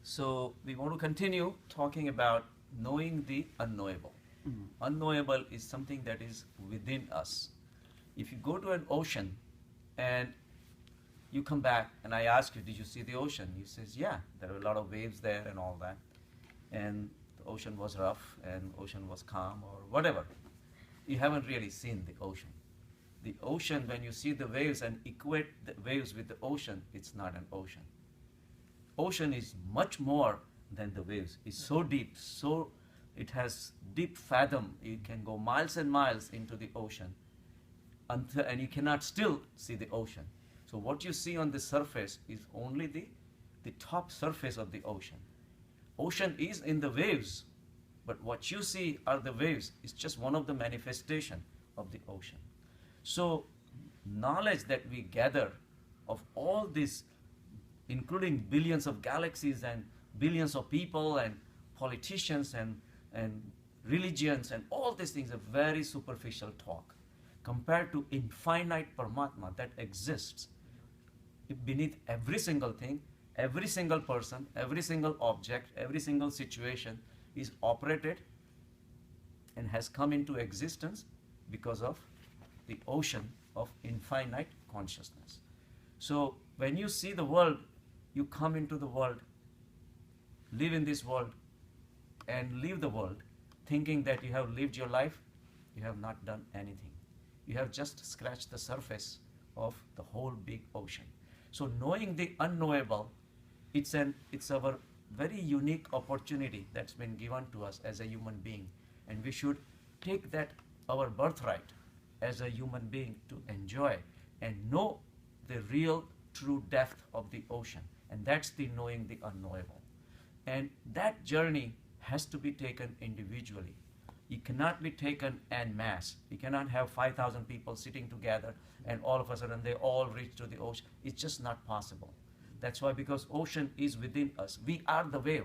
So we want to continue talking about knowing the unknowable. Unknowable is something that is within us. If you go to an ocean and you come back and I ask you, did you see the ocean? You says, yeah, there were a lot of waves there and all that. And the ocean was rough and ocean was calm or whatever. You haven't really seen the ocean. The ocean, when you see the waves and equate the waves with the ocean, it's not an ocean. Ocean is much more than the waves. It's so deep, so it has deep fathom. You can go miles and miles into the ocean and you cannot still see the ocean. So what you see on the surface is only the top surface of the ocean. Ocean is in the waves, but what you see are the waves. It's just one of the manifestation of the ocean. So knowledge that we gather of all this, including billions of galaxies and billions of people and politicians and religions and all these things are very superficial talk compared to infinite Paramatma that exists beneath every single thing, every single person, every single object, every single situation is operated and has come into existence because of the ocean of infinite consciousness. So when you see the world, you come into the world, live in this world, and leave the world thinking that you have lived your life. You have not done anything. You have just scratched the surface of the whole big ocean. So knowing the unknowable, it's our very unique opportunity that's been given to us as a human being, and we should take that our birthright as a human being to enjoy and know the real true depth of the ocean, and that's the knowing the unknowable. And that journey has to be taken individually. It cannot be taken en masse. You cannot have 5,000 people sitting together and all of a sudden they all reach to the ocean. It's just not possible. That's why, because ocean is within us. We are the wave.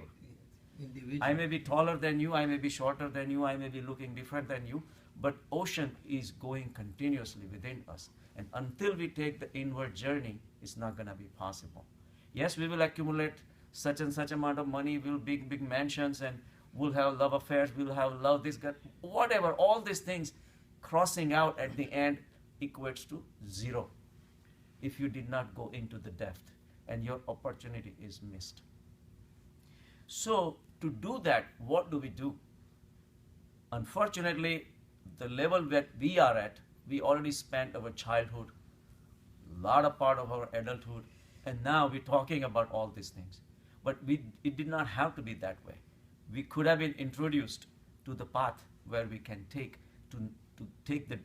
I may be taller than you, I may be shorter than you, I may be looking different than you, but ocean is going continuously within us. And until we take the inward journey, it's not going to be possible. Yes, we will accumulate such and such amount of money, we'll big mansions, and we'll have love affairs, we'll have love this guy, whatever, all these things crossing out at the end equates to zero if you did not go into the depth and your opportunity is missed. So to do that, what do we do? Unfortunately, the level that we are at, we already spent our childhood, a lot of part of our adulthood, and now we're talking about all these things. But it did not have to be that way. We could have been introduced to the path where we can take the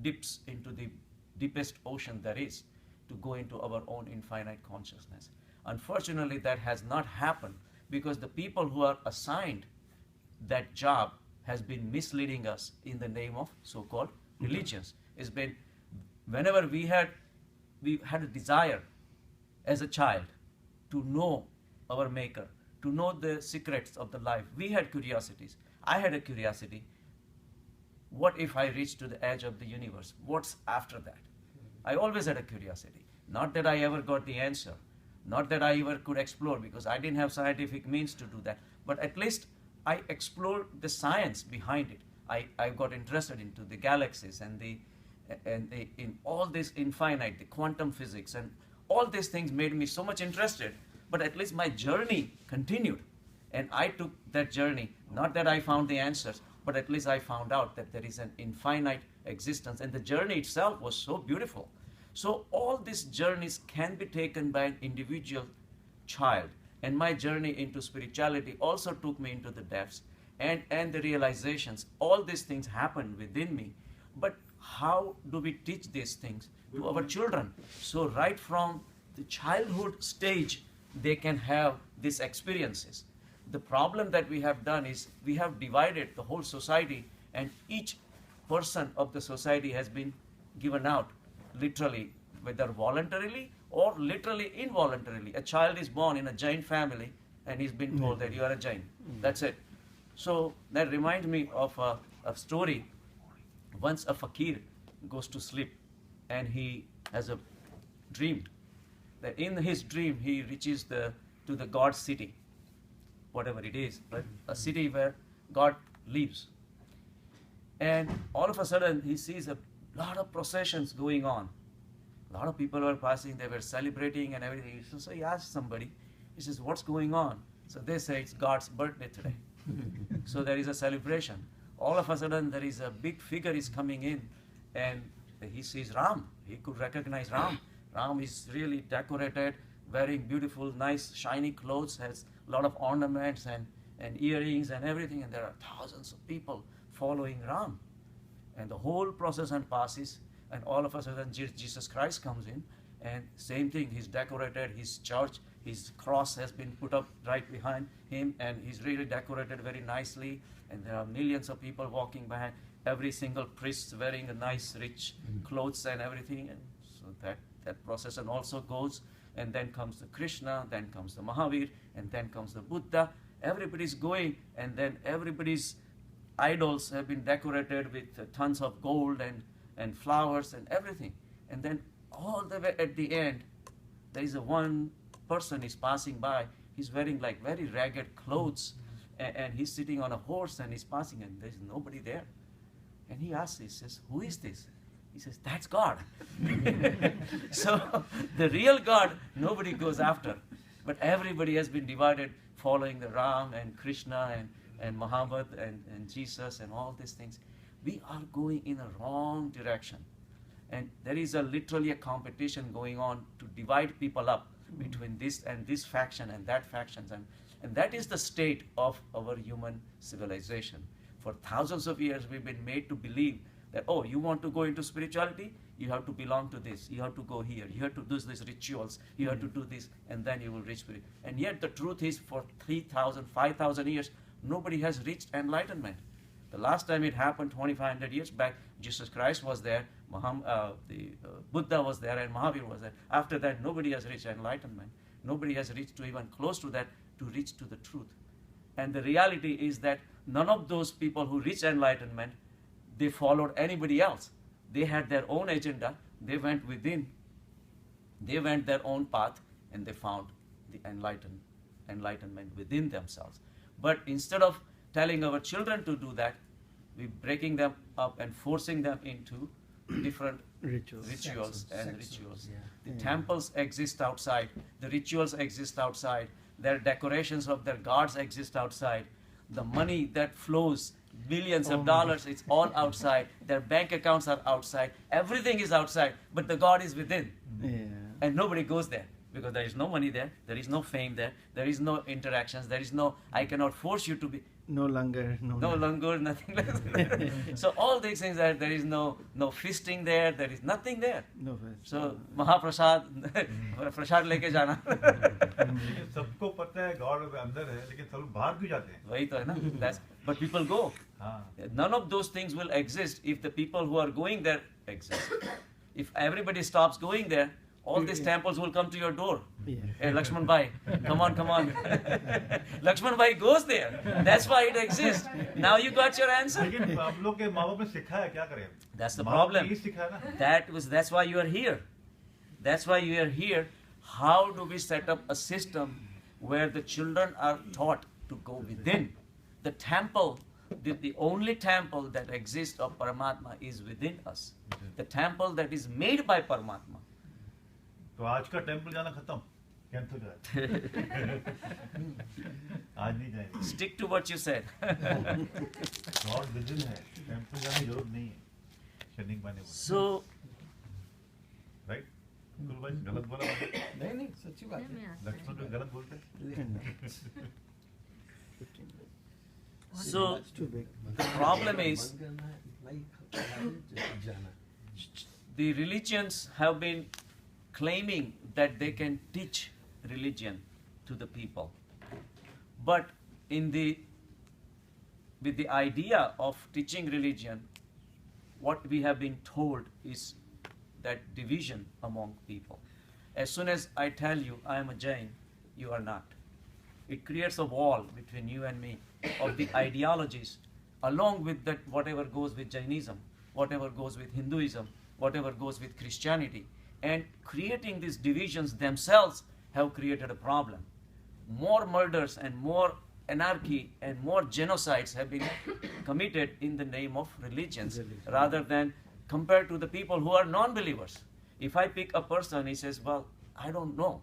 dips into the deepest ocean there is, to go into our own infinite consciousness. Unfortunately, that has not happened because the people who are assigned that job has been misleading us in the name of so-called religions. It's been, whenever we had a desire as a child to know our maker, to know the secrets of the life, we had curiosities. I had a curiosity. What if I reach to the edge of the universe? What's after that? I always had a curiosity. Not that I ever got the answer, not that I ever could explore, because I didn't have scientific means to do that, but at least I explored the science behind it. I got interested into the galaxies and in all this infinite, the quantum physics, and all these things made me so much interested, but at least my journey continued. And I took that journey, not that I found the answers, but at least I found out that there is an infinite existence, and the journey itself was so beautiful. So all these journeys can be taken by an individual child. And my journey into spirituality also took me into the depths and the realizations. All these things happened within me. But how do we teach these things to our children? So right from the childhood stage, they can have these experiences. The problem that we have done is we have divided the whole society, and each person of the society has been given out, literally, whether voluntarily or literally involuntarily. A child is born in a Jain family and he's been told that you are a Jain. That's it. So that reminds me of a story. Once a fakir goes to sleep and he has a dream that in his dream he reaches the to the God city, whatever it is, but a city where God lives. And all of a sudden, he sees a lot of processions going on. A lot of people were passing, they were celebrating and everything. So he asked somebody, he says, what's going on? So they say, it's God's birthday today. So there is a celebration. All of a sudden, there is a big figure is coming in, and he sees Ram. He could recognize Ram. Ram is really decorated, wearing beautiful, nice, shiny clothes, has a lot of ornaments and earrings and everything, and there are thousands of people following Ram. And the whole procession passes, and all of a sudden Jesus Christ comes in, and same thing, he's decorated, his church, his cross has been put up right behind him, and he's really decorated very nicely, and there are millions of people walking behind, every single priest wearing a nice rich clothes and everything, and so that procession also goes, and then comes the Krishna, then comes the Mahavir, and then comes the Buddha. Everybody's going, and then everybody's idols have been decorated with tons of gold and flowers and everything. And then all the way at the end, there is a one person is passing by. He's wearing like very ragged clothes, and he's sitting on a horse, and he's passing, and there's nobody there. And he asks, he says, who is this? He says, that's God. So the real God, nobody goes after. But everybody has been divided following the Ram and Krishna and Muhammad and Jesus and all these things. We are going in a wrong direction. And there is literally a competition going on to divide people up between this and this faction and that factions. And that is the state of our human civilization. For thousands of years, we've been made to believe that, oh, you want to go into spirituality? You have to belong to this. You have to go here. You have to do these rituals. You have to do this, and then you will reach spirit. And yet the truth is, for 3,000, 5,000 years, nobody has reached enlightenment. The last time it happened, 2,500 years back, Jesus Christ was there, Buddha was there, and Mahavir was there. After that, nobody has reached enlightenment. Nobody has reached to even close to that, to reach to the truth. And the reality is that none of those people who reached enlightenment, they followed anybody else. They had their own agenda. They went within. They went their own path, and they found the enlightenment within themselves. But instead of telling our children to do that, we're breaking them up and forcing them into different rituals. Yeah. The temples exist outside. The rituals exist outside. Their decorations of their gods exist outside. The money that flows, billions of dollars, it's all outside. Their bank accounts are outside. Everything is outside, but the God is within. Yeah. And nobody goes there because there is no money there. There is no fame there. There is no interactions. There is no, I cannot force you to be. No longer, nothing like that. So all these things, there is no feasting there. There is nothing there. No. So Mahaprasad, प्रसाद लेके जाना. सबको पता है God अंदर है, लेकिन सब बाहर क्यों जाते हैं? वही तो है ना. But people go. None of those things will exist if the people who are going there exist. If everybody stops going there, all these temples will come to your door. Yeah. Hey, Lakshman Bhai, come on. Lakshman Bhai goes there. That's why it exists. Now you got your answer. लेकिन हम लोग के माँ बाप ने सिखाया है, क्या करें? That's the problem. ना? That's why you are here. That's why you are here. How do we set up a system where the children are taught to go within? The temple, the only temple that exists of Paramatma is within us. The temple that is made by Paramatma. तो आज का temple जाना खत्म, cancel कर. आज नहीं जाएंगे. Stick to what you said. God within है, टेंपल जाने की जरूरत नहीं है. शनिक बने बोले. So, right? कुल भाई गलत बोला. नहीं सच्ची बात है. लक्ष्मण को गलत बोलते. So the problem is the religions have been claiming that they can teach religion to the people. But with the idea of teaching religion, what we have been told is that division among people. As soon as I tell you I am a Jain, you are not. It creates a wall between you and me of the ideologies, along with that whatever goes with Jainism, whatever goes with Hinduism, whatever goes with Christianity. And creating these divisions themselves have created a problem. more murders and more anarchy and more genocides have been committed in the name of religions rather than compared to the people who are non-believers. If I pick a person, he says, well, I don't know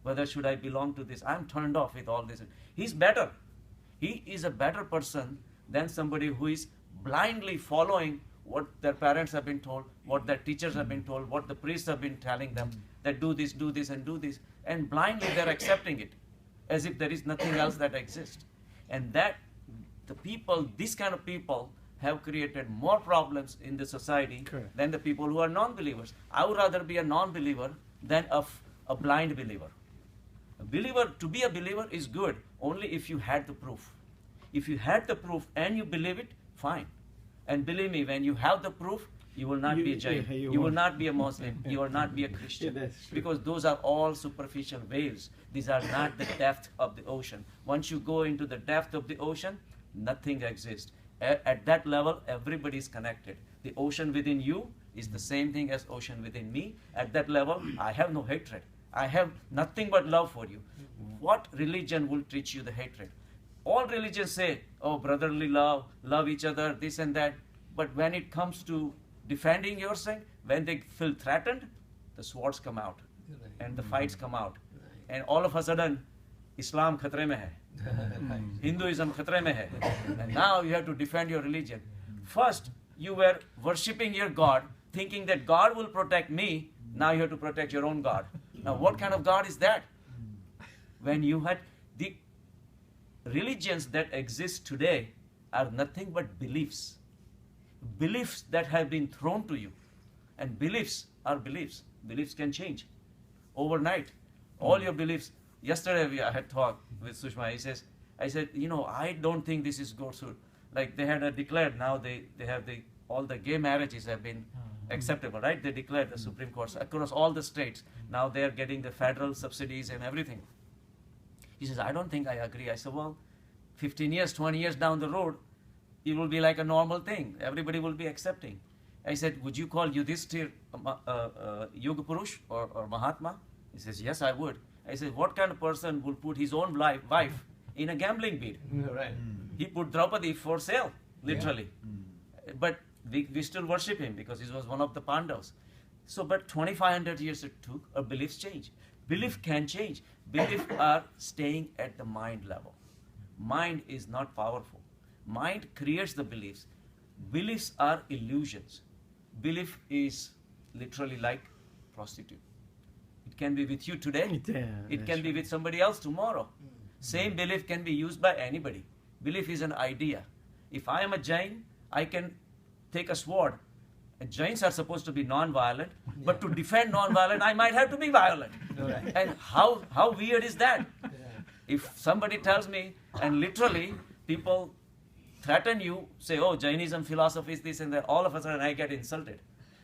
whether should I belong to this. I'm turned off with all this. He's better. He is a better person than somebody who is blindly following what their parents have been told, what their teachers have been told, what the priests have been telling them, that do this, and do this. And blindly they're accepting it as if there is nothing else that exists. And that the people, this kind of people, have created more problems in the society than the people who are non-believers. I would rather be a non-believer than a blind believer. A believer, to be a believer is good only if you had the proof. If you had the proof and you believe it, fine. And believe me, when you have the proof, you will not be a Jain, you will not be a Muslim, you will not be a Christian. Because those are all superficial waves. These are not the depth of the ocean. Once you go into the depth of the ocean, nothing exists. At that level, everybody is connected. The ocean within you is the same thing as ocean within me. At that level, I have no hatred. I have nothing but love for you. What religion will teach you the hatred? All religions say, oh, brotherly love, love each other, this and that. But when it comes to defending yourself, when they feel threatened, the swords come out and the fights come out. And all of a sudden, Islam khatre mein hai. Hinduism khatre mein hai. And now you have to defend your religion. First, you were worshipping your God, thinking that God will protect me. Now you have to protect your own God. Now what kind of God is that? When you had the religions that exist today are nothing but beliefs. Beliefs that have been thrown to you. And beliefs are beliefs. Beliefs can change overnight. All your beliefs. Yesterday I had talked with Sushma. I said, I don't think this is good. So, like they had declared now they have all the gay marriages have been acceptable, right? They declared the Supreme Court across all the states. Now they are getting the federal subsidies and everything. He says, I don't think I agree. I said, well, 15 years, 20 years down the road, it will be like a normal thing. Everybody will be accepting. I said, would you call Yudhishthir Yuga Purush or Mahatma? He says, yes, I would. I said, what kind of person will put his own wife in a gambling bid? Right. He put Draupadi for sale, literally. But we still worship him because he was one of the Pandavas. So, but 2,500 years it took, our beliefs change. Belief can change. Beliefs are staying at the mind level. Mind is not powerful. Mind creates the beliefs. Beliefs are illusions. Belief is literally like prostitute. It can be with you today. It can be with somebody else tomorrow. Same belief can be used by anybody. Belief is an idea. If I am a Jain, I can take a sword. And Jains are supposed to be non-violent, but to defend non-violent, I might have to be violent. Right. And how weird is that? If somebody tells me, and literally people threaten you, say, oh, Jainism philosophy is this and that, all of a sudden I get insulted.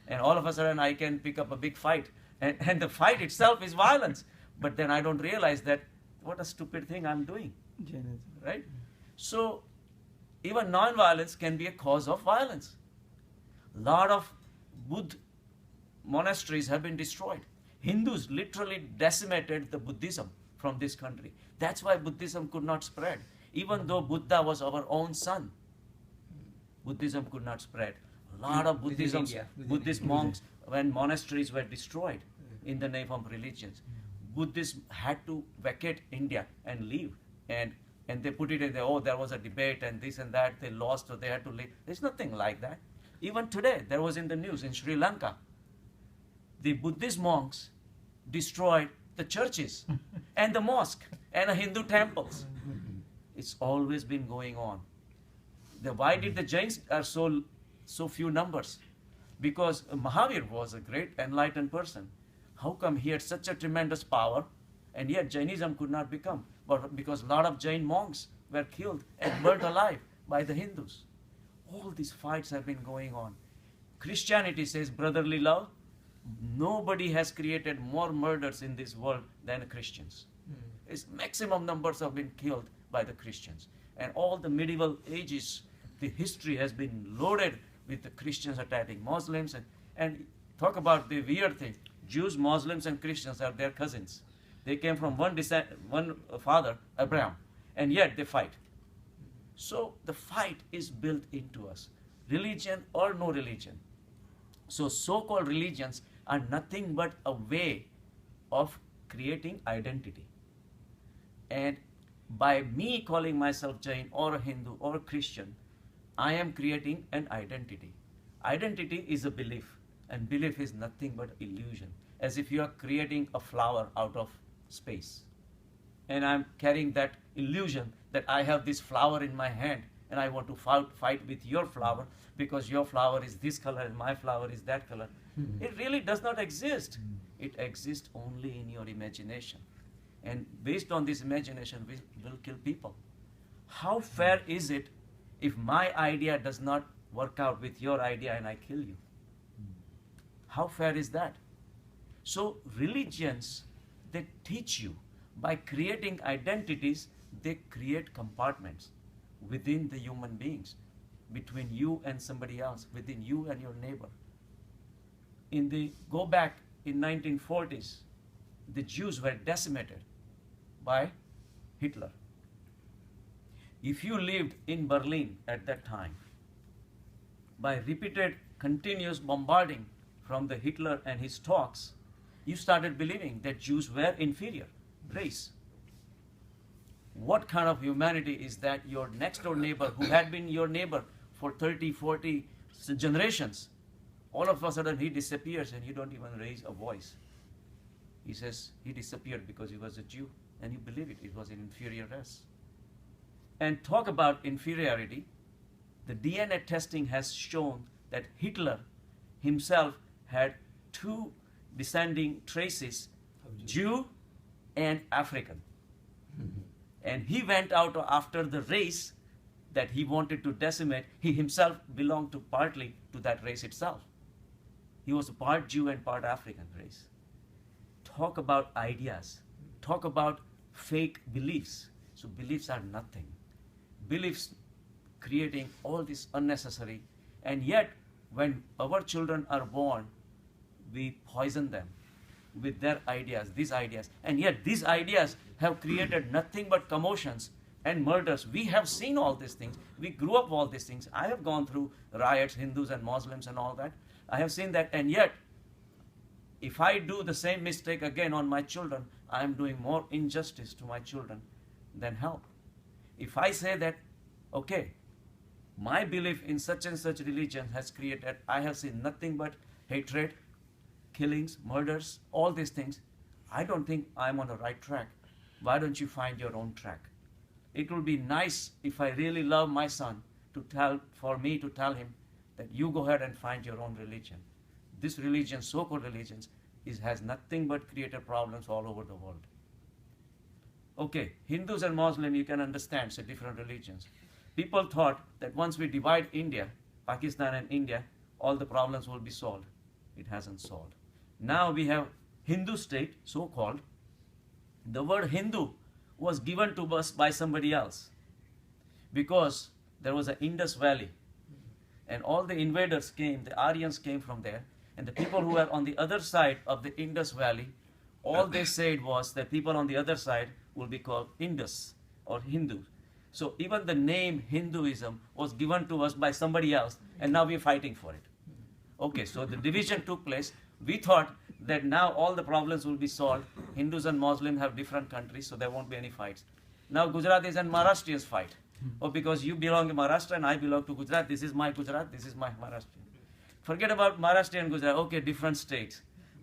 And all of a sudden I can pick up a big fight. And the fight itself is violence. But then I don't realize that what a stupid thing I'm doing. Jainism. Right? So even non-violence can be a cause of violence. A lot of Buddha monasteries have been destroyed. Hindus literally decimated the Buddhism from this country. That's why Buddhism could not spread. Even though Buddha was our own son, Buddhism could not spread. A lot of Buddhist monks, when monasteries were destroyed in the name of religions, Buddhists had to vacate India and leave. And they put it in there, there was a debate and this and that, they lost, so they had to leave. There's nothing like that. Even today, there was in the news in Sri Lanka, the Buddhist monks destroyed the churches and the mosque and the Hindu temples. It's always been going on. Why did the Jains are so few numbers? Because Mahavir was a great enlightened person. How come he had such a tremendous power and yet Jainism could not become? But because a lot of Jain monks were killed and burnt alive by the Hindus. All these fights have been going on. Christianity says brotherly love. Nobody has created more murders in this world than Christians. Its maximum numbers have been killed by the Christians. And all the medieval ages, the history has been loaded with the Christians attacking Muslims. And talk about the weird thing. Jews, Muslims and Christians are their cousins. They came from one father, Abraham, and yet they fight. So the fight is built into us, religion or no religion. So so-called religions are nothing but a way of creating identity. And by me calling myself Jain or a Hindu or a Christian, I am creating an identity. Identity is a belief, and belief is nothing but illusion. As if you are creating a flower out of space. And I'm carrying that illusion that I have this flower in my hand and I want to fight with your flower because your flower is this color and my flower is that color. It really does not exist. It exists only in your imagination. And based on this imagination, we will kill people. How fair is it if my idea does not work out with your idea and I kill you? How fair is that? So religions, they teach you by creating identities, they create compartments within the human beings, between you and somebody else, within you and your neighbor. Go back in 1940s, the Jews were decimated by Hitler. If you lived in Berlin at that time, by repeated continuous bombarding from the Hitler and his talks, you started believing that Jews were inferior race. What kind of humanity is that? Your next door neighbor, who had been your neighbor for 30, 40 generations, all of a sudden he disappears and you don't even raise a voice. He says he disappeared because he was a Jew, and you believe it. It was an inferior race. And talk about inferiority. The DNA testing has shown that Hitler himself had two descending traces, Jew and African. And he went out after the race that he wanted to decimate. He himself belonged to partly to that race itself. He was a part Jew and part African race. Talk about ideas. Talk about fake beliefs. So beliefs are nothing. Beliefs creating all this unnecessary. And yet, when our children are born, we poison them with their ideas, these ideas. And yet these ideas have created nothing but commotions and murders. We have seen all these things. We grew up all these things. I have gone through riots, Hindus and Muslims and all that. I have seen that. And yet, if I do the same mistake again on my children, I am doing more injustice to my children than help. If I say that, okay, my belief in such and such religion has created, I have seen nothing but hatred, killings, murders, all these things. I don't think I'm on the right track. Why don't you find your own track? It will be nice if I really love my son for me to tell him that you go ahead and find your own religion. This religion, so-called religions, has nothing but created problems all over the world. Okay, Hindus and Muslims, you can understand, so different religions. People thought that once we divide India, Pakistan and India, all the problems will be solved. It hasn't solved. Now we have Hindu state, so-called. The word Hindu was given to us by somebody else because there was an Indus Valley and all the invaders came, the Aryans came from there, and the people who were on the other side of the Indus Valley, all they said was that people on the other side will be called Indus or Hindu. So even the name Hinduism was given to us by somebody else, and now we're fighting for it. Okay, so the division took place. We thought that now all the problems will be solved. Hindus and Muslims have different countries, so there won't be any fights. Now Gujaratis and Maharashtrians fight. Oh, because you belong to Maharashtra and I belong to Gujarat. This is my Gujarat, this is my Maharashtra. Forget about Maharashtra and Gujarat. Okay, different states.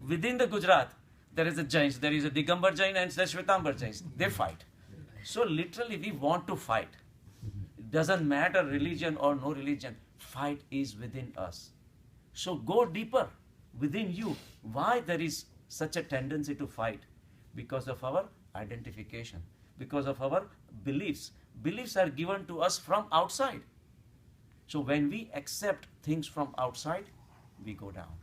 Within the Gujarat, there is a Jains. There is a Digambar Jain and Shwetambar Jains. They fight. So literally we want to fight. It doesn't matter religion or no religion. Fight is within us. So go deeper within you. Why there is such a tendency to fight? Because of our identification. Because of our beliefs. Beliefs are given to us from outside. So when we accept things from outside, we go down.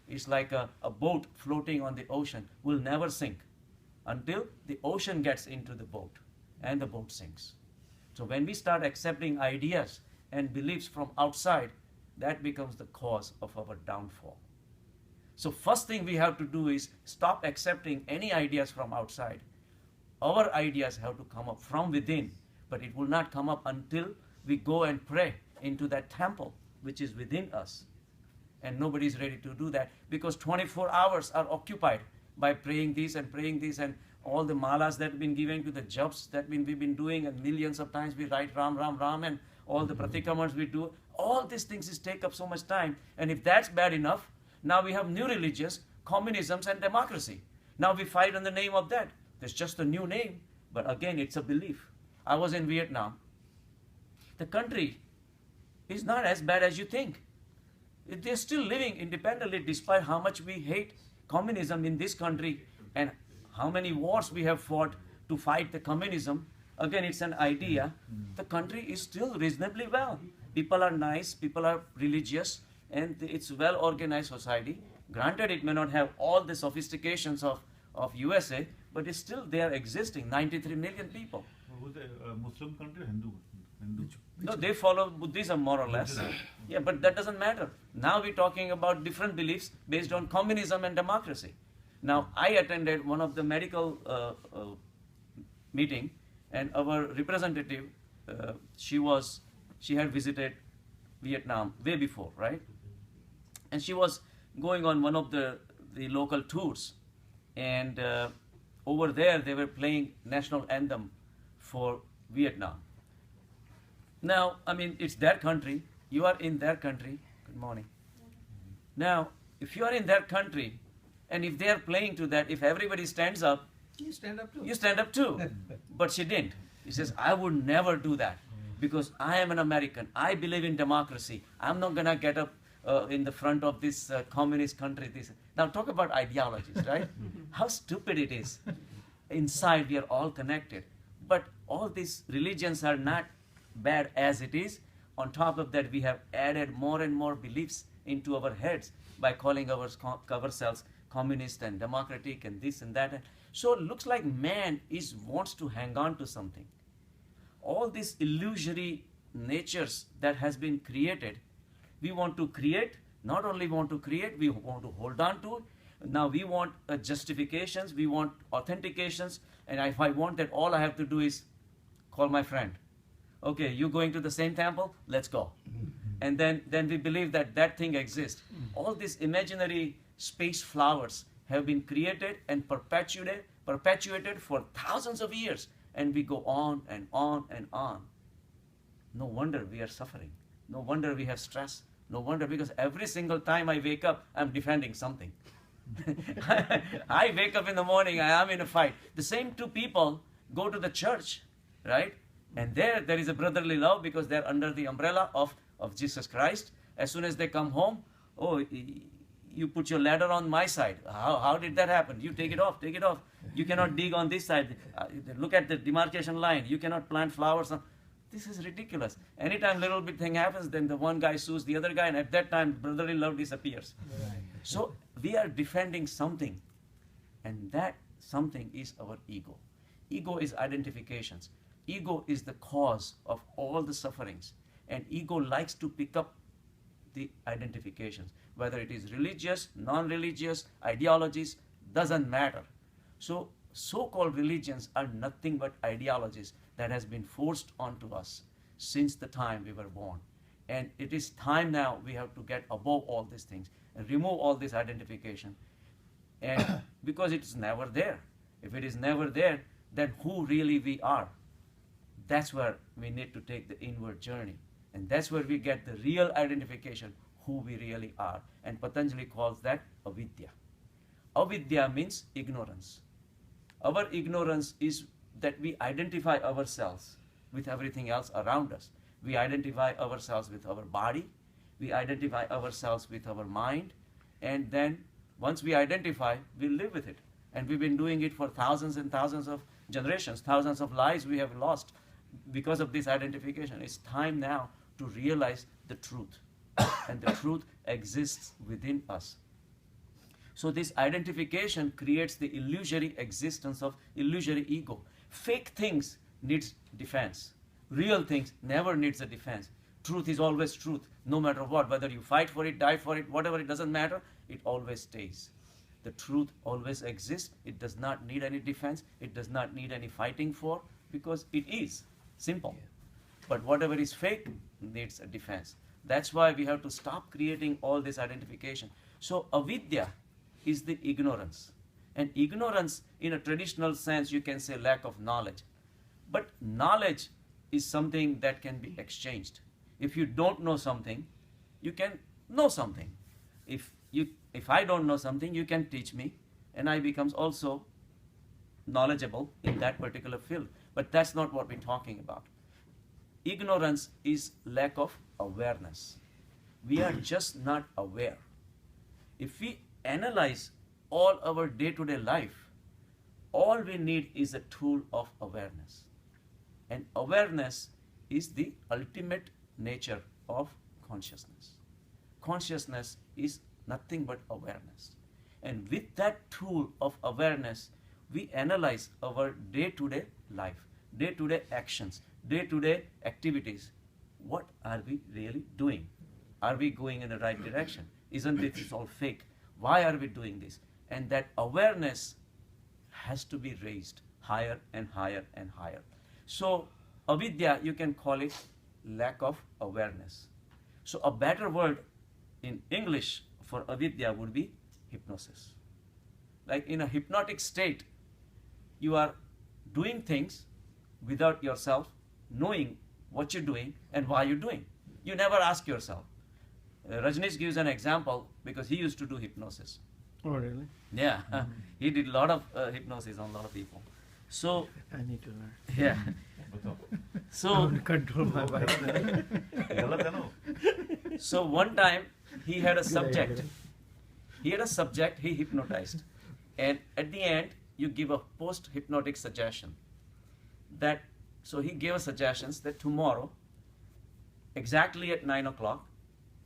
It's like a boat floating on the ocean will never sink until the ocean gets into the boat and the boat sinks. So when we start accepting ideas and beliefs from outside, that becomes the cause of our downfall. So first thing we have to do is stop accepting any ideas from outside. Our ideas have to come up from within, but it will not come up until we go and pray into that temple which is within us. And nobody is ready to do that because 24 hours are occupied by praying this and all the malas that have been given to the japs that we've been doing, and millions of times we write Ram, Ram, Ram, and all the pratikramans we do. All these things take up so much time. And if that's bad enough, now we have new religions, communisms and democracy. Now we fight in the name of that. There's just a new name, but again, it's a belief. I was in Vietnam. The country is not as bad as you think. They're still living independently despite how much we hate communism in this country and how many wars we have fought to fight the communism. Again, it's an idea. The country is still reasonably well. People are nice, people are religious, and it's a well-organized society. Granted, it may not have all the sophistications of USA, but it's still there existing, 93 million people. Was it a Muslim country or Hindu? No, they follow Buddhism more or less. Yeah, but that doesn't matter. Now we're talking about different beliefs based on communism and democracy. Now, I attended one of the medical meeting, and our representative, she had visited Vietnam way before, right? And she was going on one of the local tours, and over there they were playing national anthem for Vietnam. Now, I mean, it's their country. You are in their country. Good morning. Now, if you are in their country, and if they are playing to that, if everybody stands up, You stand up too. you stand up too. But she didn't. She says, I would never do that because I am an American. I believe in democracy. I'm not going to get up in the front of this communist country. Now, talk about ideologies, right? How stupid it is. Inside, we are all connected. But all these religions are not bad as it is. On top of that, we have added more and more beliefs into our heads by calling ourselves communist and democratic and this and that. So it looks like man wants to hang on to something. All these illusory natures that has been created, we want to create. Not only want to create, we want to hold on to it. Now we want justifications, we want authentications, and if I want that, all I have to do is call my friend. Okay, you going to the same temple? Let's go. And then we believe that that thing exists. All these imaginary space flowers have been created and perpetuated for thousands of years, and we go on and on and on. No wonder we are suffering. No wonder we have stress. No wonder, because every single time I wake up, I'm defending something. I wake up in the morning, I am in a fight. The same two people go to the church, right? And there is a brotherly love because they're under the umbrella of Jesus Christ. As soon as they come home, oh, you put your ladder on my side. How did that happen? You take it off, take it off. You cannot dig on this side. Look at the demarcation line. You cannot plant flowers. This is ridiculous. Anytime little bit thing happens, then the one guy sues the other guy, and at that time, brotherly love disappears. Right. So we are defending something, and that something is our ego. Ego is identifications. Ego is the cause of all the sufferings, and ego likes to pick up the identifications, whether it is religious, non-religious, ideologies, doesn't matter. So so-called religions are nothing but ideologies that has been forced onto us since the time we were born. And it is time now we have to get above all these things and remove all this identification. And because it's never there. If it is never there, then who really we are? That's where we need to take the inward journey. And that's where we get the real identification, who we really are. And Patanjali calls that avidya. Avidya means ignorance. Our ignorance is that we identify ourselves with everything else around us. We identify ourselves with our body. We identify ourselves with our mind. And then once we identify, we live with it. And we've been doing it for thousands and thousands of generations. Thousands of lives we have lost because of this identification. It's time now to realize the truth. And the truth exists within us. So this identification creates the illusory existence of illusory ego. Fake things needs defense. Real things never needs a defense. Truth is always truth, no matter what. Whether you fight for it, die for it, whatever, it doesn't matter. it always stays. The truth always exists. It does not need any defense. It does not need any fighting for, because it is simple. But whatever is fake needs a defense. That's why we have to stop creating all this identification. So avidya is the ignorance. And ignorance, in a traditional sense, you can say lack of knowledge. But knowledge is something that can be exchanged. If you don't know something, you can know something. If I don't know something, you can teach me, and I becomes also knowledgeable in that particular field. But that's not what we're talking about. Ignorance is lack of awareness. We are just not aware. If we analyze all our day-to-day life, all we need is a tool of awareness. And awareness is the ultimate nature of consciousness. Consciousness is nothing but awareness. And with that tool of awareness, we analyze our day-to-day life, day-to-day actions, day-to-day activities. What are we really doing? Are we going in the right direction? Isn't this all fake? Why are we doing this? And that awareness has to be raised higher and higher and higher. So avidya, you can call it lack of awareness. So a better word in English for avidya would be hypnosis. Like in a hypnotic state, you are doing things without yourself knowing what you're doing and why you're doing. You never ask yourself. Rajneesh gives an example because he used to do hypnosis. Oh, really? Yeah, he did a lot of hypnosis on a lot of people. So I need to learn. yeah. So Control my wife. गलत है ना? so one time he had a subject. He hypnotized, and at the end you give a post-hypnotic suggestion. So he gave us suggestions that tomorrow, exactly at 9 o'clock,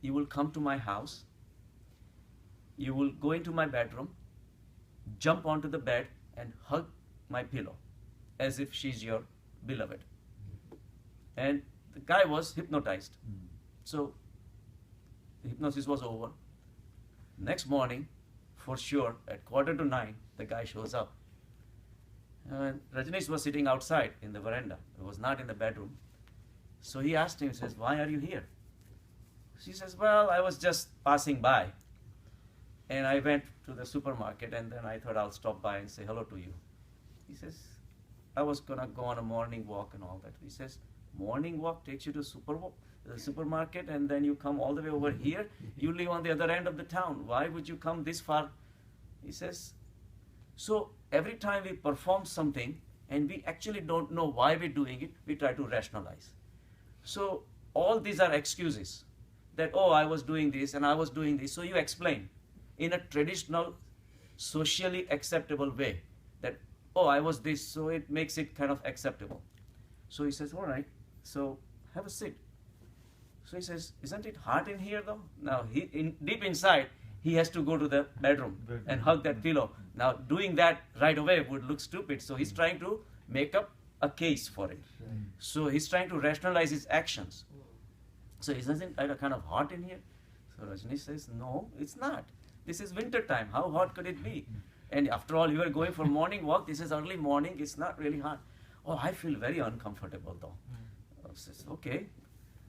you will come to my house. You will go into my bedroom, jump onto the bed, and hug my pillow, as if she's your beloved. And the guy was hypnotized. So the hypnosis was over. Next morning, for sure, at 8:45, the guy shows up. And Rajneesh was sitting outside in the veranda. He was not in the bedroom. So he asked him, he says, "Why are you here?" She says, "Well, I was just passing by. And I went to the supermarket, and then I thought I'll stop by and say hello to you." He says, "I was going to go on a morning walk and all that." He says, "Morning walk takes you to the supermarket, and then you come all the way over here? You live on the other end of the town. Why would you come this far?" He says, so every time we perform something and we actually don't know why we're doing it, we try to rationalize. So all these are excuses that, oh, I was doing this and I was doing this. So you explain in a traditional, socially acceptable way that, oh, I was this, so it makes it kind of acceptable. So he says, all right, so have a seat. So he says, isn't it hot in here though? Now, deep inside, he has to go to the bedroom and hug that pillow. Now, doing that right away would look stupid. So he's trying to make up a case for it. So he's trying to rationalize his actions. So isn't it kind of hot in here? So Rajni says, no, it's not. This is winter time. How hot could it be? And after all, you are going for morning walk. This is early morning. It's not really hot. Oh, I feel very uncomfortable though. Says, okay.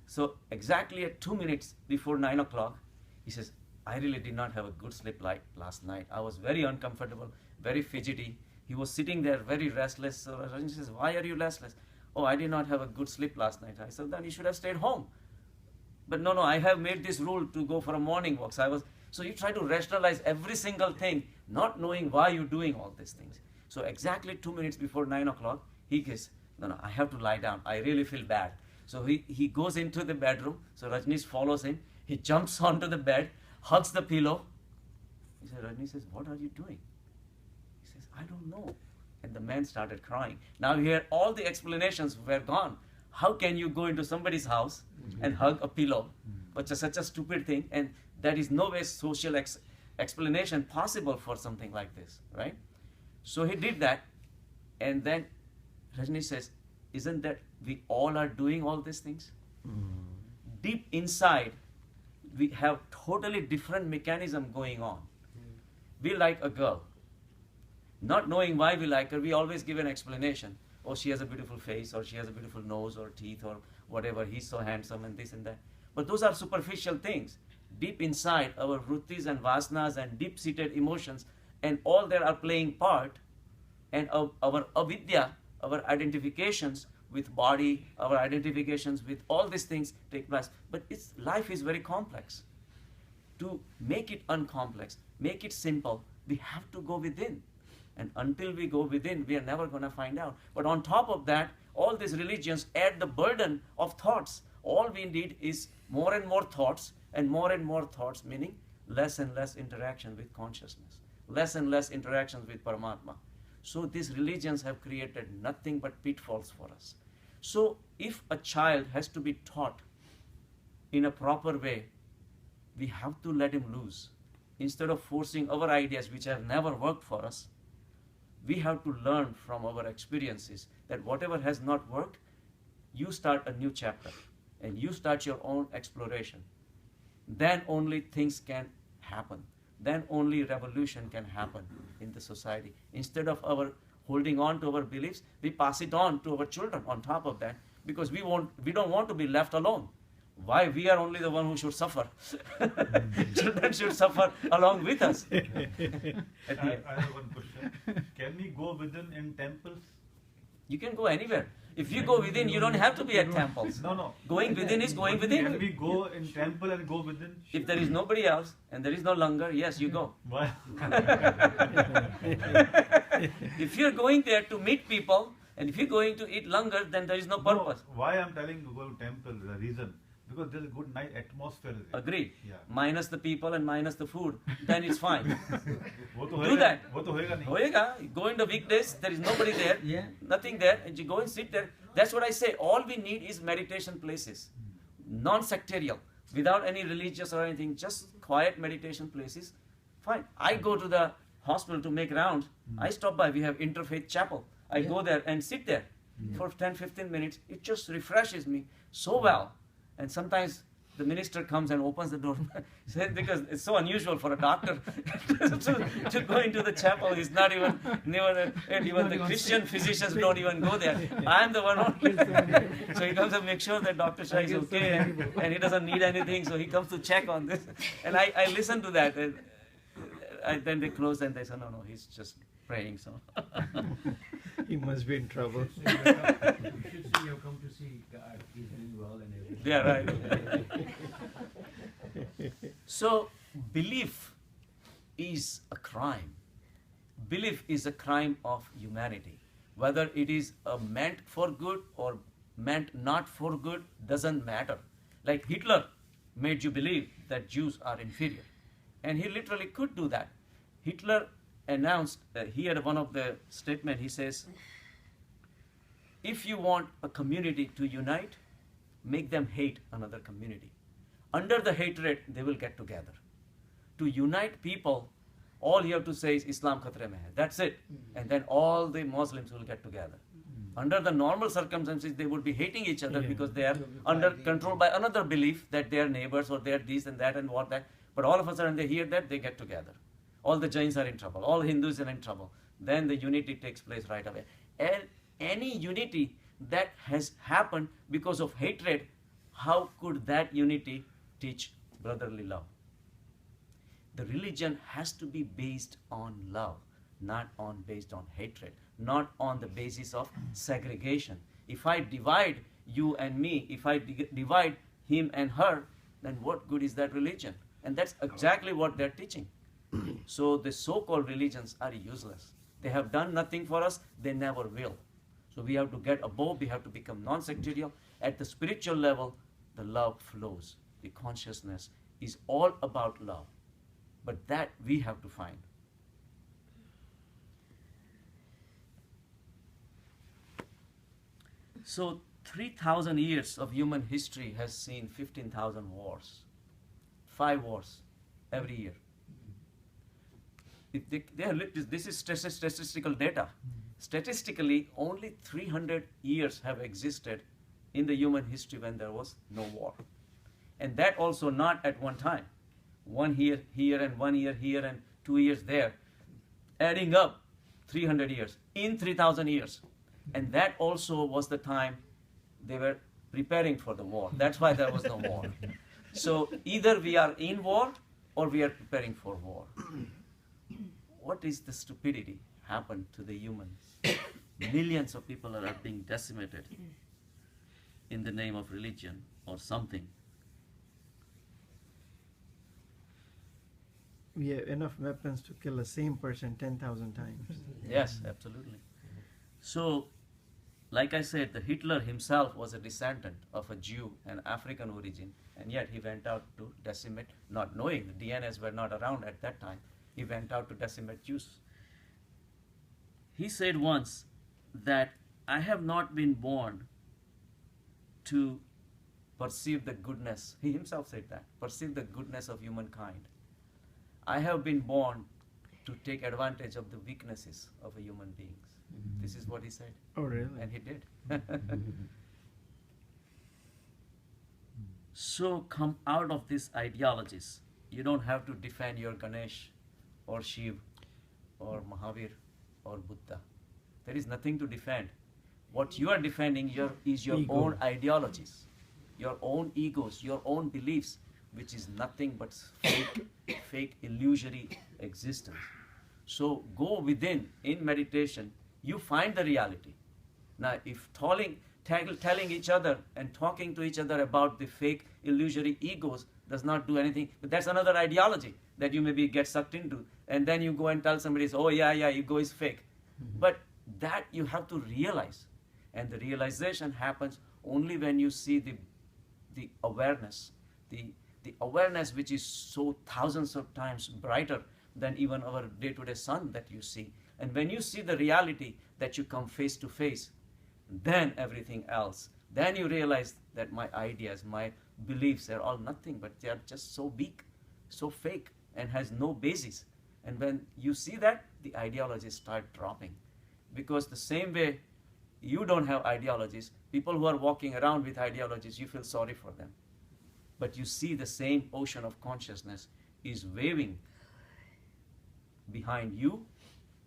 So exactly at 2 minutes before 9 o'clock, he says, I really did not have a good sleep last night. I was very uncomfortable, very fidgety. He was sitting there very restless. So Rajni says, why are you restless? Oh, I did not have a good sleep last night. I said, then you should have stayed home. But no, I have made this rule to go for a morning walk. So you try to rationalize every single thing, not knowing why you're doing all these things. So exactly 2 minutes before 9 o'clock, he says, no, I have to lie down. I really feel bad. So he goes into the bedroom. So Rajneesh follows him. He jumps onto the bed, hugs the pillow. He said, Rajneesh says, what are you doing? He says, I don't know. And the man started crying. Now here, all the explanations were gone. How can you go into somebody's house and hug a pillow? But such a stupid thing. And that is no way social explanation possible for something like this, right? So he did that. And then Rajneesh says, isn't that we all are doing all these things? Deep inside, we have totally different mechanism going on. We like a girl. Not knowing why we like her, we always give an explanation. Oh, she has a beautiful face, or she has a beautiful nose or teeth, or whatever, he's so handsome and this and that. But those are superficial things. Deep inside, our vrittis and vasanas and deep-seated emotions and all there are playing part, and our avidya, our identifications with body, our identifications with all these things take place. But life is very complex. To make it uncomplex, make it simple, we have to go within. And until we go within, we are never going to find out. But on top of that, all these religions add the burden of thoughts. All we need is more and more thoughts, meaning less and less interaction with consciousness, less and less interactions with Paramatma. So these religions have created nothing but pitfalls for us. So if a child has to be taught in a proper way, we have to let him loose. Instead of forcing our ideas which have never worked for us, we have to learn from our experiences that whatever has not worked, you start a new chapter and you start your own exploration. Then only things can happen. Then only revolution can happen in the society. Instead of our holding on to our beliefs, we pass it on to our children on top of that, because we don't want to be left alone. Why? We are only the one who should suffer. Children should suffer along with us. I have one question. Can we go within in temples? You can go anywhere. If you go within, you don't have to be at temples. No. Going within is going within. Can we go in temple and go within? If there is nobody else and there is no langar, yes, you go. Why? If you're going there to meet people and if you're going to eat langar, then there is no purpose. No, why I'm telling you go to temple, the reason. Because there's a good nice atmosphere. Agreed. Yeah. Minus the people and minus the food, then it's fine. Do that. वो तो होएगा नहीं. Hoega, go in the weekdays, there is nobody there, nothing there, and you go and sit there. That's what I say. All we need is meditation places, non-sectarial, without any religious or anything, just quiet meditation places. Fine. I go to the hospital to make rounds. I stop by. We have interfaith chapel. I go there and sit there for 10-15 minutes. It just refreshes me so well. And sometimes the minister comes and opens the door because it's so unusual for a doctor to go into the chapel. He's not even the Christian physicians don't even go there. I'm the one only. So he comes and makes sure that Dr. Shah is okay and he doesn't need anything. So he comes to check on this. And I listen to that. And then they close and they say, no, he's just praying. So He must be in trouble. You should say you come to see God. He's doing well and everything. Yeah, right. So belief is a crime. Belief is a crime of humanity. Whether it is meant for good or meant not for good doesn't matter. Like Hitler made you believe that Jews are inferior. And he literally could do that. Hitler announced, he had one of the statement, he says, if you want a community to unite, make them hate another community. Under the hatred, they will get together. To unite people, all you have to say is Islam khatre mein hai. That's it. And then all the Muslims will get together. Under the normal circumstances, they would be hating each other because they are under control by another belief that they are neighbors or they are this and that and what that. But all of a sudden they hear that, they get together. All the Jains are in trouble. All Hindus are in trouble. Then the unity takes place right away. And any unity that has happened because of hatred, how could that unity teach brotherly love? The religion has to be based on love, not based on hatred, not on the basis of segregation. If I divide you and me, if I divide him and her, then what good is that religion? And that's exactly what they're teaching. So the so-called religions are useless. They have done nothing for us, they never will. So we have to get above, we have to become non-sectarial. At the spiritual level, the love flows. The consciousness is all about love. But that we have to find. So 3,000 years of human history has seen 15,000 wars. 5 wars every year. This is statistical data. Statistically, only 300 years have existed in the human history when there was no war. And that also not at one time. 1 year here and 1 year here and 2 years there. Adding up 300 years, in 3,000 years. And that also was the time they were preparing for the war. That's why there was no war. So either we are in war or we are preparing for war. What is the stupidity happened to the humans? Millions of people are being decimated in the name of religion or something. We have enough weapons to kill the same person 10,000 times. Yes, absolutely. So, like I said, the Hitler himself was a descendant of a Jew and African origin, and yet he went out to decimate, not knowing the DNAs were not around at that time. He went out to decimate Jews. He said once that I have not been born to perceive the goodness. He himself said that, perceive the goodness of humankind. I have been born to take advantage of the weaknesses of a human beings. This is what he said. Oh, really? And he did. So come out of these ideologies. You don't have to defend your Ganesh or Shiv or Mahavir or Buddha. There is nothing to defend. What you are defending is your Ego. own ideologies, your own egos, your own beliefs, which is nothing but fake illusory existence. So go within in meditation, you find the reality. Now, if telling each other and talking to each other about the fake illusory egos does not do anything, but that's another ideology that you maybe get sucked into. And then you go and tell somebody, oh yeah, ego is fake. But that you have to realize. And the realization happens only when you see the awareness, the awareness which is so thousands of times brighter than even our day-to-day sun that you see. And when you see the reality that you come face to face, then everything else, then you realize that my ideas, my beliefs are all nothing, but they are just so weak, so fake, and has no basis. And when you see that, the ideologies start dropping. Because the same way you don't have ideologies, people who are walking around with ideologies, you feel sorry for them. But you see the same ocean of consciousness is waving behind you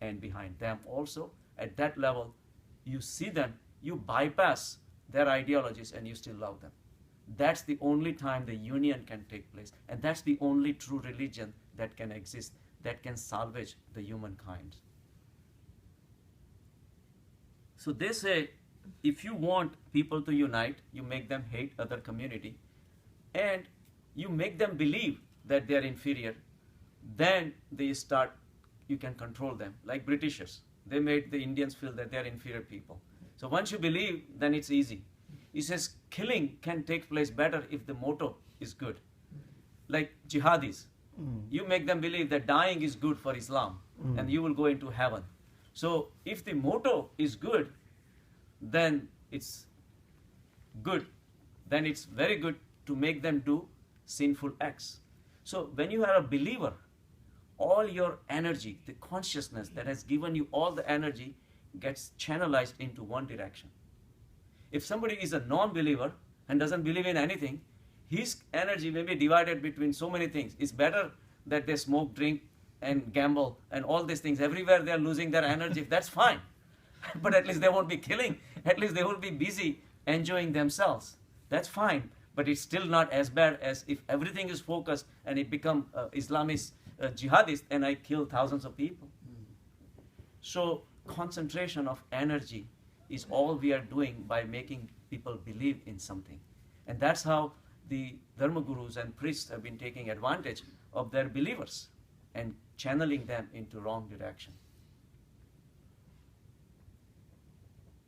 and behind them also. At that level, you see them, you bypass their ideologies and you still love them. That's the only time the union can take place. And that's the only true religion that can exist, that can salvage the humankind. So they say, if you want people to unite, you make them hate other community, and you make them believe that they are inferior, then you can control them. Like Britishers, they made the Indians feel that they are inferior people. So once you believe, then it's easy. He says killing can take place better if the motto is good. Like jihadis, you make them believe that dying is good for Islam, and you will go into heaven. So if the motto is good, then it's good. Then it's very good to make them do sinful acts. So when you are a believer, all your energy, the consciousness that has given you all the energy, gets channelized into one direction. If somebody is a non-believer and doesn't believe in anything, his energy may be divided between so many things. It's better that they smoke, drink, and gamble, and all these things. Everywhere they are losing their energy. That's fine. But at least they won't be killing. At least they will be busy enjoying themselves. That's fine. But it's still not as bad as if everything is focused and it become Islamist jihadist and I kill thousands of people. So concentration of energy is all we are doing by making people believe in something. And that's how the dharma gurus and priests have been taking advantage of their believers and channeling them into wrong direction.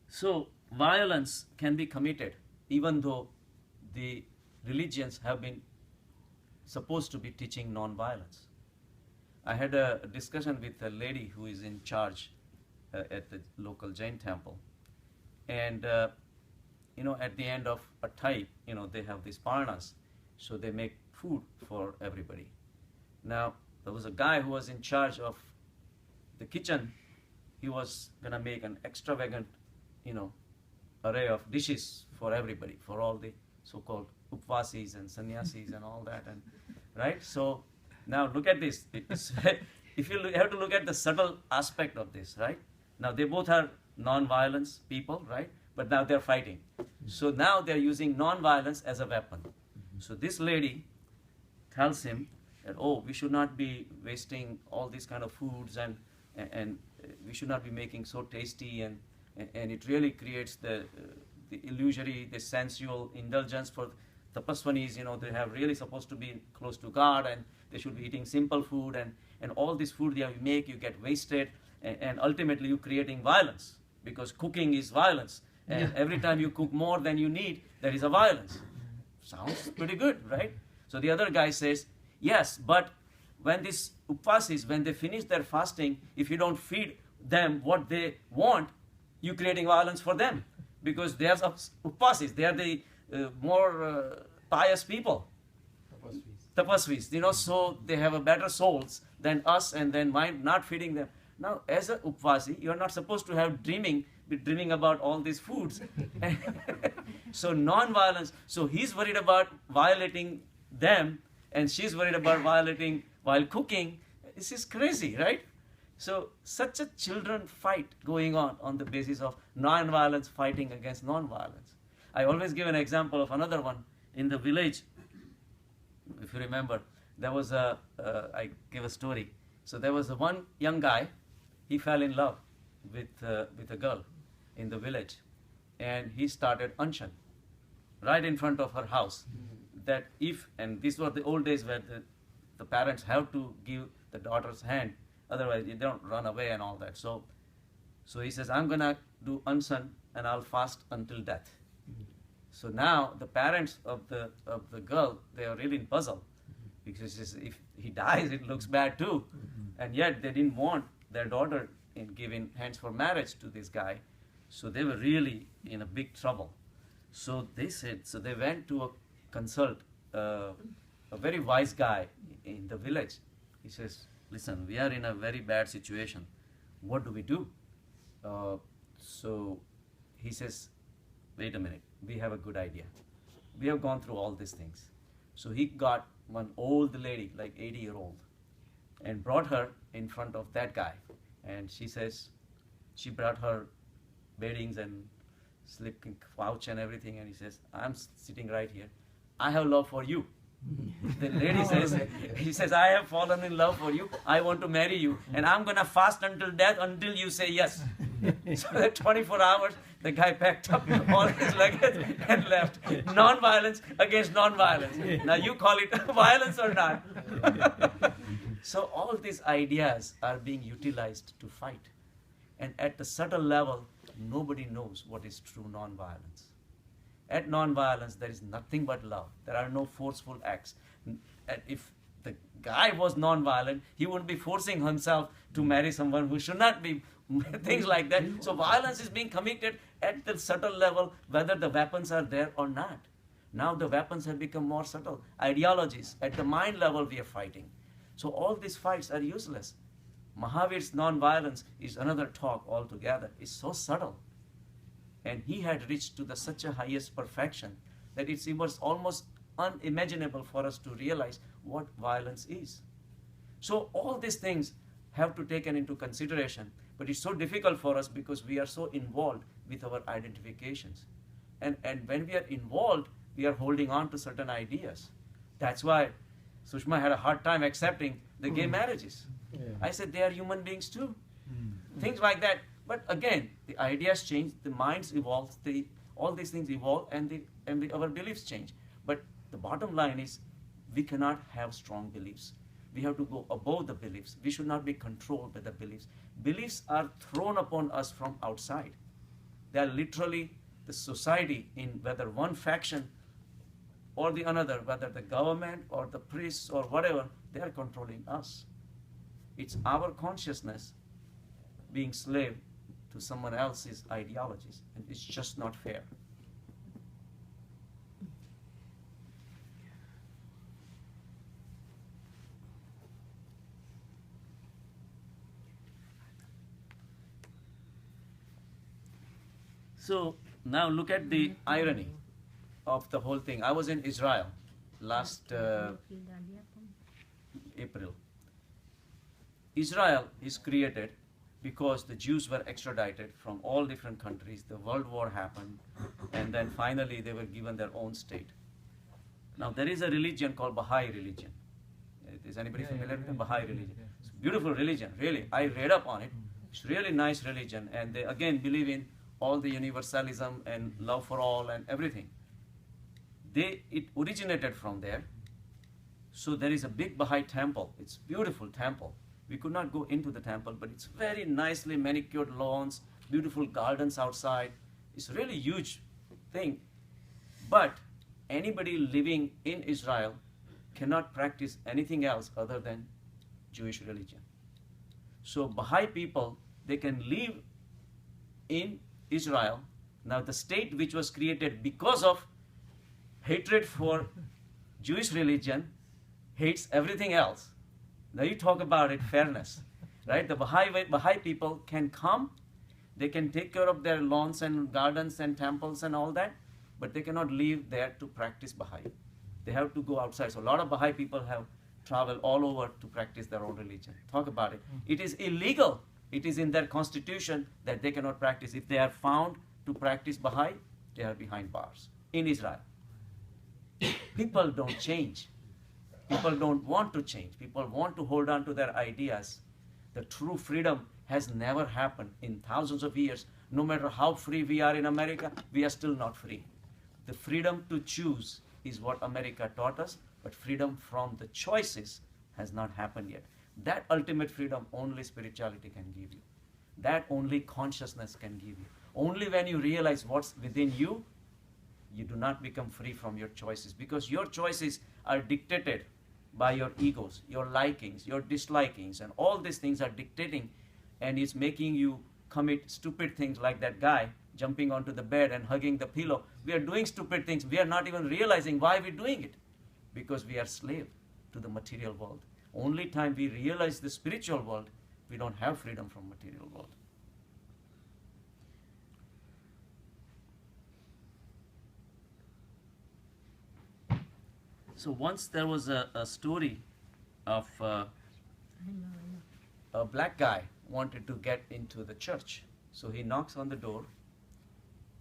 So violence can be committed even though the religions have been supposed to be teaching non-violence. I had a discussion with a lady who is in charge at the local Jain temple. And, at the end of a type, they have these parnas. So they make food for everybody. Now, there was a guy who was in charge of the kitchen. He was going to make an extravagant, array of dishes for everybody, for all the so-called upvasis and sannyasis and all that, and right. So now look at this. If you have to look at the subtle aspect of this, right? Now they both are non-violence people, right? But now they're fighting. So now they're using non-violence as a weapon. So this lady tells him that, oh, we should not be wasting all these kind of foods, and we should not be making so tasty, and it really creates the illusory, the sensual indulgence for tapaswanis. They have really supposed to be close to God, and they should be eating simple food, and all this food you make, you get wasted, and ultimately you're creating violence, because cooking is violence, and every time you cook more than you need, there is a violence. Sounds pretty good, right? So the other guy says, yes, but when these upvasis, when they finish their fasting, if you don't feed them what they want, you're creating violence for them, because they are upvasis, they are the more pious people, tapasvis, so they have a better souls than us, and then mind not feeding them. Now, as a upvasi, you are not supposed to have be dreaming about all these foods. So non-violence. So he's worried about violating them, and she's worried about violating while cooking. This is crazy, right? So such a children fight going on the basis of non-violence fighting against non-violence. I always give an example of another one in the village. If you remember, there was I give a story. So there was one young guy. He fell in love with a girl in the village, and he started unshan right in front of her house. That and these were the old days where the parents have to give the daughter's hand, otherwise they don't run away and all that. So he says, I'm gonna do unshan and I'll fast until death. So now the parents of the girl, they are really puzzled, because if he dies, it looks bad too, and yet they didn't want their daughter in giving hands for marriage to this guy. So they were really in a big trouble. So they went to consult a very wise guy in the village. He says, listen, we are in a very bad situation. What do we do? So he says, wait a minute, we have a good idea. We have gone through all these things. So he got one old lady, like 80-year-old, and brought her in front of that guy. And she says, she brought her beddings and sleeping couch and everything, and he says, I'm sitting right here. I have love for you. The lady says, he says, I have fallen in love for you. I want to marry you, and I'm going to fast until death until you say yes. So that 24 hours, the guy packed up all his luggage and left. Non-violence against non-violence. Now you call it violence or not? So all these ideas are being utilized to fight. And at the subtle level, nobody knows what is true non-violence. At non-violence, there is nothing but love. There are no forceful acts. And if the guy was non-violent, he wouldn't be forcing himself to marry someone who should not be, things like that. So violence is being committed at the subtle level, whether the weapons are there or not. Now the weapons have become more subtle. Ideologies, at the mind level we are fighting. So all these fights are useless. Mahavir's non-violence is another talk altogether. It's so subtle. And he had reached to such a highest perfection that it was almost unimaginable for us to realize what violence is. So all these things have to be taken into consideration, but it's so difficult for us because we are so involved with our identifications. And when we are involved, we are holding on to certain ideas. That's why Sushma had a hard time accepting the gay marriages. Yeah. I said, they are human beings too. Things like that. But again, the ideas change, the minds evolve, all these things evolve, and our beliefs change. But the bottom line is, we cannot have strong beliefs. We have to go above the beliefs. We should not be controlled by the beliefs. Beliefs are thrown upon us from outside. They are literally the society, in whether one faction or the another, whether the government or the priests or whatever, they are controlling us. It's our consciousness being slave to someone else's ideologies, and it's just not fair. So now look at the irony. of the whole thing. I was in Israel last April. Israel is created because the Jews were extradited from all different countries. The World War happened, and then finally they were given their own state. Now there is a religion called Baha'i religion. Is anybody familiar with the Baha'i religion? It's a beautiful religion, really. I read up on it. It's really nice religion, and they again believe in all the universalism and love for all and everything. It originated from there. So there is a big Baha'i temple. It's a beautiful temple. We could not go into the temple, but it's very nicely manicured lawns, beautiful gardens outside. It's a really huge thing. But anybody living in Israel cannot practice anything else other than Jewish religion. So Baha'i people, they can live in Israel. Now the state which was created because of hatred for Jewish religion hates everything else. Now you talk about it, fairness, right? The Baha'i people can come, they can take care of their lawns and gardens and temples and all that, but they cannot live there to practice Baha'i. They have to go outside. So a lot of Baha'i people have traveled all over to practice their own religion. Talk about it. It is illegal. It is in their constitution that they cannot practice. If they are found to practice Baha'i, they are behind bars in Israel. People don't change. People don't want to change. People want to hold on to their ideas. The true freedom has never happened in thousands of years. No matter how free we are in America, we are still not free. The freedom to choose is what America taught us, but freedom from the choices has not happened yet. That ultimate freedom only spirituality can give you. That only consciousness can give you. Only when you realize what's within you, you do not become free from your choices, because your choices are dictated by your egos, your likings, your dislikings, and all these things are dictating, and it's making you commit stupid things like that guy jumping onto the bed and hugging the pillow. We are doing stupid things. We are not even realizing why we're doing it, because we are slave to the material world. Only time we realize the spiritual world, we don't have freedom from material world. So once there was a story of a black guy wanted to get into the church. So he knocks on the door,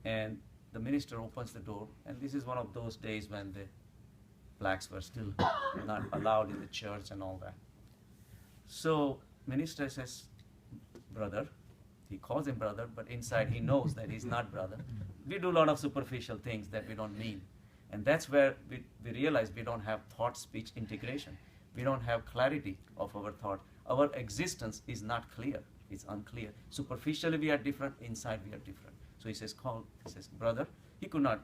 and the minister opens the door, and this is one of those days when the blacks were still not allowed in the church and all that. So minister says, brother. He calls him brother, but inside he knows that he's not brother. We do a lot of superficial things that we don't mean. And that's where we realize we don't have thought-speech integration. We don't have clarity of our thought. Our existence is not clear. It's unclear. Superficially we are different, inside we are different. So he says, brother. He could not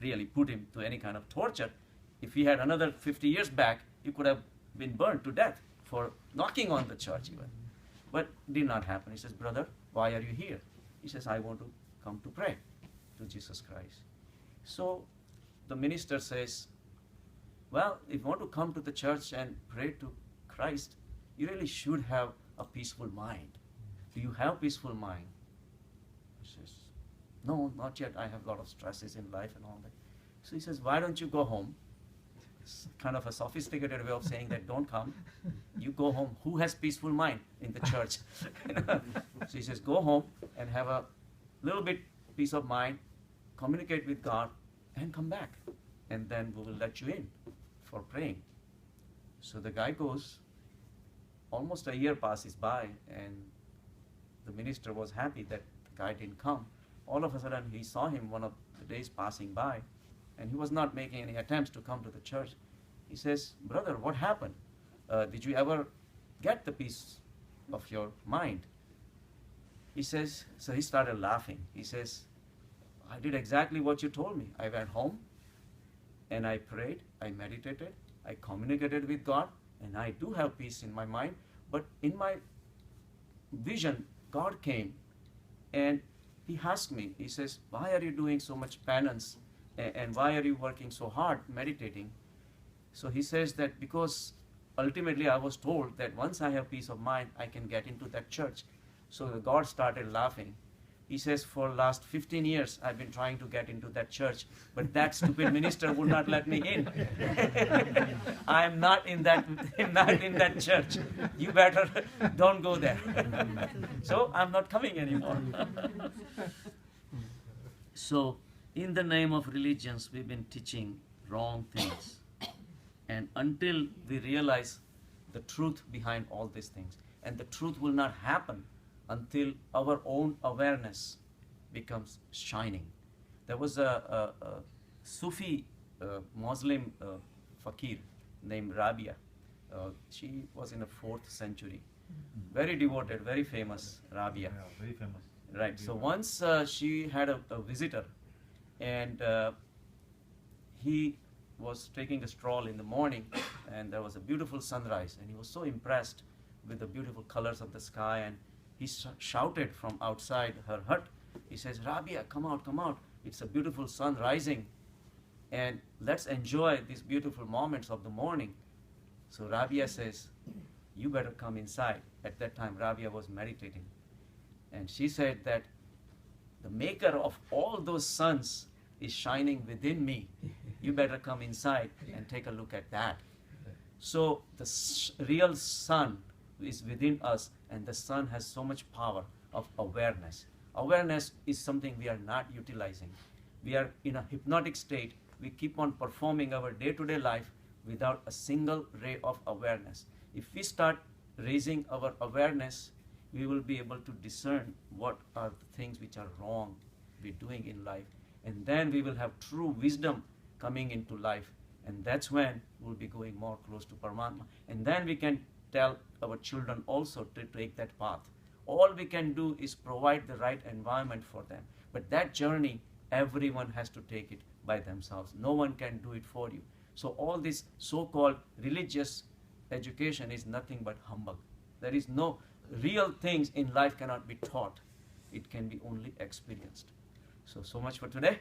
really put him to any kind of torture. If he had another 50 years back, he could have been burned to death for knocking on the church even. But it did not happen. He says, brother, why are you here? He says, I want to come to pray to Jesus Christ. So the minister says, well, if you want to come to the church and pray to Christ, you really should have a peaceful mind. Do you have peaceful mind? He says, no, not yet. I have a lot of stresses in life and all that. So he says, why don't you go home? It's kind of a sophisticated way of saying that don't come. You go home. Who has peaceful mind in the church? So he says, go home and have a little bit peace of mind, communicate with God, and come back. And then we will let you in for praying. So the guy goes. Almost a year passes by, and the minister was happy that the guy didn't come. All of a sudden, he saw him one of the days passing by, and he was not making any attempts to come to the church. He says, brother, what happened? Did you ever get the peace of your mind? He says, so he started laughing. He says, I did exactly what you told me. I went home, and I prayed, I meditated, I communicated with God, and I do have peace in my mind. But in my vision, God came, and he asked me, he says, why are you doing so much penance? And why are you working so hard, meditating? So he says that because ultimately I was told that once I have peace of mind, I can get into that church. So God started laughing. He says, for last 15 years, I've been trying to get into that church, but that stupid minister would not let me in. I'm not in that church. You better don't go there. So I'm not coming anymore. So in the name of religions, we've been teaching wrong things. And until we realize the truth behind all these things, and the truth will not happen until our own awareness becomes shining. There was a Sufi Muslim fakir named Rabia. She was in the 4th century. Very devoted, very famous, Rabia. Yeah, very famous. Right. So once she had a visitor, and he was taking a stroll in the morning, and there was a beautiful sunrise, and he was so impressed with the beautiful colors of the sky, and he shouted from outside her hut. He says, Rabia, come out, come out. It's a beautiful sun rising, and let's enjoy these beautiful moments of the morning. So Rabia says, you better come inside. At that time, Rabia was meditating. And she said that the maker of all those suns is shining within me. You better come inside and take a look at that. So the real sun is within us, and the sun has so much power of awareness. Awareness is something we are not utilizing. We are in a hypnotic state. We keep on performing our day-to-day life without a single ray of awareness. If we start raising our awareness, we will be able to discern what are the things which are wrong we're doing in life. And then we will have true wisdom coming into life. And that's when we'll be going more close to Paramatma. And then we can tell our children also to take that path. All we can do is provide the right environment for them. But that journey, everyone has to take it by themselves. No one can do it for you. So all this so-called religious education is nothing but humbug. There is no real things in life cannot be taught. It can be only experienced. So much for today.